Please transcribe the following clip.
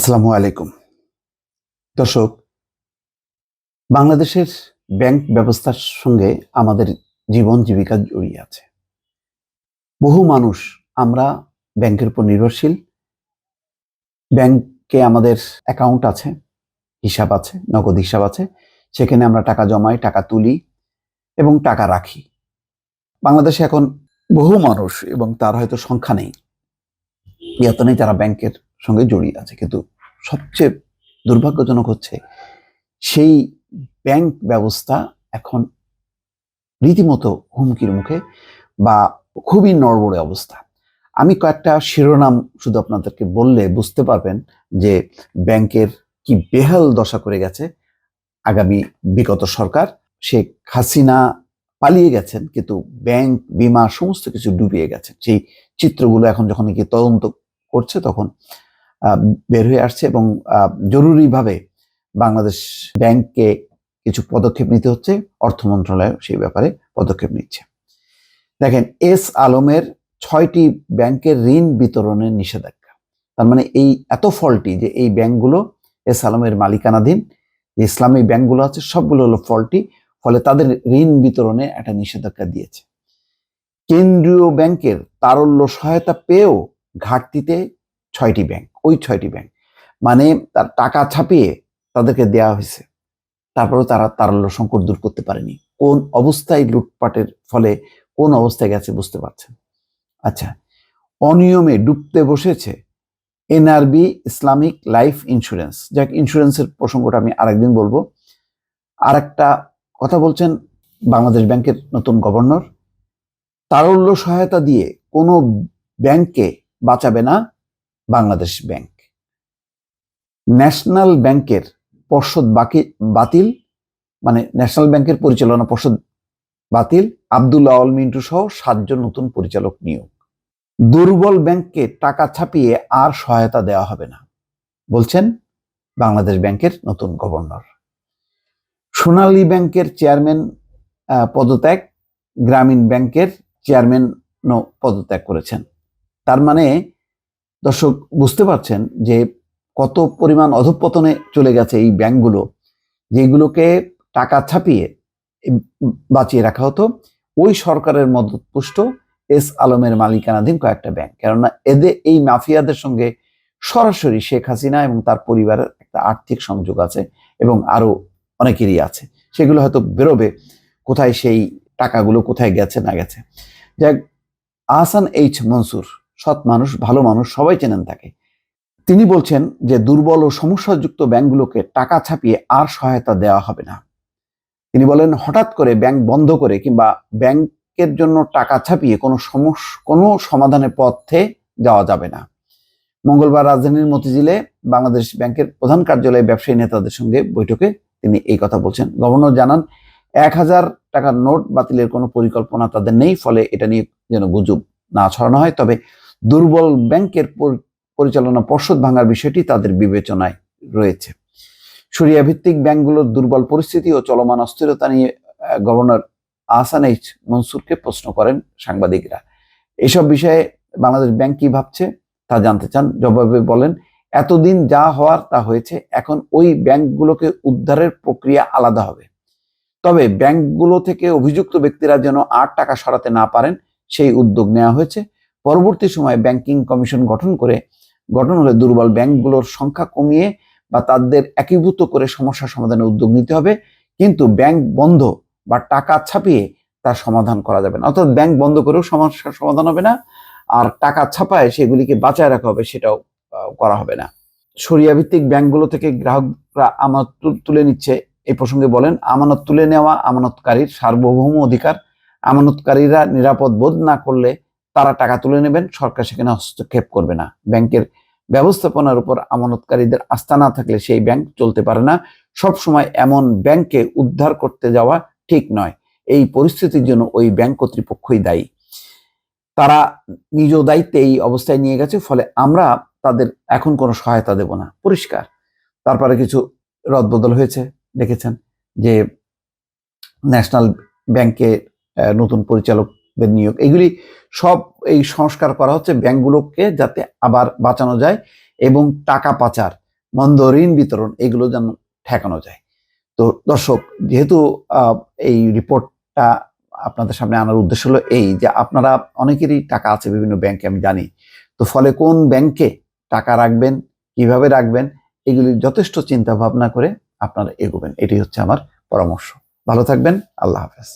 আসসালামু আলাইকুম। দর্শক, বাংলাদেশের ব্যাংক ব্যবস্থার সঙ্গে আমাদের জীবন জীবিকা জড়িয়ে আছে। বহু মানুষ আমরা ব্যাংকের উপর নির্ভরশীল। ব্যাংকে আমাদের অ্যাকাউন্ট আছে, হিসাব আছে, নগদ হিসাব আছে। সেখানে আমরা টাকা জমাই, টাকা তুলি এবং টাকা রাখি। বাংলাদেশে এখন বহু মানুষ এবং তার হয়তো সংখ্যা নেই, এত নেই যারা ব্যাংকের সঙ্গে জড়িয়ে আছে। কিন্তু সবচেয়ে দুর্ভাগ্যজনক হচ্ছে সেই ব্যাংক ব্যবস্থা এখন রীতিমতো হুমকির মুখে বা খুবই নড়বড়ে অবস্থা। আমি কয়েকটা শিরোনাম শুধু আপনাদেরকে বললে বুঝতে পারবেন যে ব্যাংকের কি বেহাল দশা করে গেছে আগামী বিগত সরকার। শেখ হাসিনা পালিয়ে গেছেন, কিন্তু ব্যাংক, বিমা সমস্ত কিছু ডুবিয়ে গেছে। সেই চিত্রগুলো এখন যখন কি তদন্ত করছে তখন বের হয়ে আসছে এবং জরুরিভাবে বাংলাদেশ ব্যাংককে কিছু পদক্ষেপ নিতে হচ্ছে। অর্থ মন্ত্রণালয় সেই ব্যাপারে পদক্ষেপ নিচ্ছে। দেখেন, এস আলমের 6টি ব্যাংকের ঋণ বিতরণের নিষেধাজ্ঞা। তার মানে এই এত ফল্টি যে এই ব্যাংকগুলো এস আলমের মালিকানাধীন যে ইসলামী ব্যাংকগুলো আছে সবগুলো হলো ফল্টি, ফলে তাদের ঋণ বিতরণে একটা নিষেধাজ্ঞা দিয়েছে। কেন্দ্রীয় ব্যাংকের তারল্য সহায়তা পেয়েও ঘাটতিতে 6টি ব্যাংক, ওই 6টি ব্যাংক মানে তার টাকা ছাপিয়ে তাদেরকে দেওয়া হয়েছে, তারপরেও তারা তারল্য সংকট দূর করতে পারেনি। কোন অবস্থায় লুটপাটের ফলে কোন অবস্থায় গেছে বুঝতে পারছেন। আচ্ছা, অনিয়মে ডুবতে বসেছে এনআরবি ইসলামিক লাইফ ইন্স্যুরেন্স। যাক, ইন্স্যুরেন্সের প্রসঙ্গটা আমি আরেকদিন বলবো। আর একটা কথা বলছেন বাংলাদেশ ব্যাংকের নতুন গভর্নর, তারল্য সহায়তা দিয়ে কোনো ব্যাংককে বাঁচাবে না বাংলাদেশ ব্যাংক। ন্যাশনাল ব্যাংকের পর্ষদ বাতিল, মানে ন্যাশনাল ব্যাংকের পরিচালনা পর্ষদ বাতিল, আব্দুল্লাহ আল মিন্টু সহ 7 জন নতুন পরিচালক নিয়োগ। দুর্বল ব্যাংককে টাকা ছাপিয়ে আর সহায়তা দেওয়া হবে না বলছেন বাংলাদেশ ব্যাংকের নতুন গভর্নর। সোনালী ব্যাংকের চেয়ারম্যান পদত্যাগ, গ্রামীণ ব্যাংকের চেয়ারম্যানও পদত্যাগ করেছেন। তার মানে দর্শক বুঝতে পারছেন যে কত পরিমাণ অধঃপতনে চলে গেছে এই ব্যাংকগুলো, যেগুলোকে টাকা ছাপিয়ে বাঁচিয়ে রাখা হতো ওই সরকারের মদতপুষ্ট এস আলমের মালিকানাধীন কয়েকটা ব্যাংক। কেননা এদের এই মাফিয়াদের সঙ্গে সরাসরি শেখ হাসিনা এবং তার পরিবারের একটা আর্থিক সংযোগ আছে এবং আরো অনেকেরই আছে। সেগুলো হয়তো বেরোবে কোথায় সেই টাকাগুলো কোথায় গেছে না গেছে। যাক, আহসান এইচ মনসুর সৎ মানুষ, ভালো মানুষ, সবাই চেনেন তাকে। তিনি বলছেন যে দুর্বল ও সমস্যাযুক্ত ব্যাংকগুলোকে টাকা ছাপিয়ে আর সহায়তা দেওয়া হবে না। তিনি বলেন, হঠাৎ করে ব্যাংক বন্ধ করে কিংবা ব্যাংকের জন্য টাকা ছাপিয়ে কোনো সমাধানের পথে যাওয়া যাবে না। মঙ্গলবার রাজধানীর মতিঝিলে বাংলাদেশ ব্যাংকের প্রধান কার্যালয়ে ব্যবসায়ী নেতাদের সঙ্গে বৈঠকে তিনি এই কথা বলছেন। গভর্নর জানান, 1000 টাকার নোট বাতিলের কোনো পরিকল্পনা তাদের নেই, ফলে এটা নিয়ে যেন গুজব না ছড়ানো হয়। তবে দুর্বল ব্যাংকের পরিচালনা পর্ষদ ভাঙার বিষয়টি তাদের বিবেচনায় রয়েছে। শরিয়া ভিত্তিক ব্যাংকগুলোর দুর্বল পরিস্থিতি ও চলমান অস্থিরতা নিয়ে গভর্নর আহসান এইচ মনসুরকে প্রশ্ন করেন সাংবাদিকরা। এসব বিষয়ে বাংলাদেশ ব্যাংক কি ভাবছে তা জানতে চান। জবাবে বলেন, এতদিন যা হওয়ার তা হয়েছে, এখন ওই ব্যাংকগুলোকে উদ্ধারের প্রক্রিয়া আলাদা হবে। তবে ব্যাংকগুলো থেকে অভিযুক্ত ব্যক্তিরা যেন আর টাকা সরাতে না পারেন সেই উদ্যোগ নেওয়া হয়েছে। পরবর্তী সময়ে ব্যাংকিং কমিশন গঠন হলে দুর্বল ব্যাংকগুলোর সংখ্যা কমিয়ে বা তাদের একীভূত করে সমস্যা সমাধানের উদ্যোগ নিতে হবে। কিন্তু ব্যাংক বন্ধ বা টাকা ছাপিয়ে তার সমাধান করা যাবে না। অর্থাৎ ব্যাংক বন্ধ করেও সমস্যার সমাধান হবে না, আর টাকা ছাপায় সেগুলিকে বাঁচায় রাখা হবে সেটাও করা হবে না। শরিয়া ভিত্তিক ব্যাংকগুলো থেকে গ্রাহকরা আমানত তুলে নিচ্ছে। এই প্রসঙ্গে বলেন, আমানত তুলে নেওয়া আমানতকারীর সার্বভৌম অধিকার। আমানতকারীরা নিরাপদ বোধ না করলে তারা টাকা তুলে নেবেন, সরকার সেখানে হস্তক্ষেপ করবে না। ব্যাংকের ব্যবস্থাপনার উপর আমানতকারীদের আস্থা না থাকলে সেই ব্যাংক চলতে পারে না। সব সময় এমন ব্যাংককে উদ্ধার করতে যাওয়া ঠিক নয়। এই পরিস্থিতির জন্য ওই ব্যাংক কর্তৃপক্ষই দায়ী। তারা নিজ দায়িত্বে এই অবস্থায় নিয়ে গেছে, ফলে আমরা তাদের এখন কোনো সহায়তা দেব না, পরিষ্কার। তারপরে কিছু রদবদল হয়েছে, দেখেছেন যে ন্যাশনাল ব্যাংকে নতুন পরিচালকদের নিয়োগ, এগুলি সব এই সংস্কার করা হচ্ছে ব্যাংকগুলোকে যাতে আবার বাঁচানো যায় এবং টাকা পাচার মন্দ ঋণ বিতরণ এগুলো যেন ঠেকানো যায়। তো দর্শক, যেহেতু এই রিপোর্টটা আপনাদের সামনে আনার উদ্দেশ্য হলো এই যে আপনারা অনেকেরই টাকা আছে বিভিন্ন ব্যাংকে, আমি জানি। তো ফলে কোন ব্যাংকে টাকা রাখবেন, কিভাবে রাখবেন, এগুলি যথেষ্ট চিন্তা ভাবনা করে আপনারা এগোবেন, এটি হচ্ছে আমার পরামর্শ। ভালো থাকবেন। আল্লাহ হাফেজ।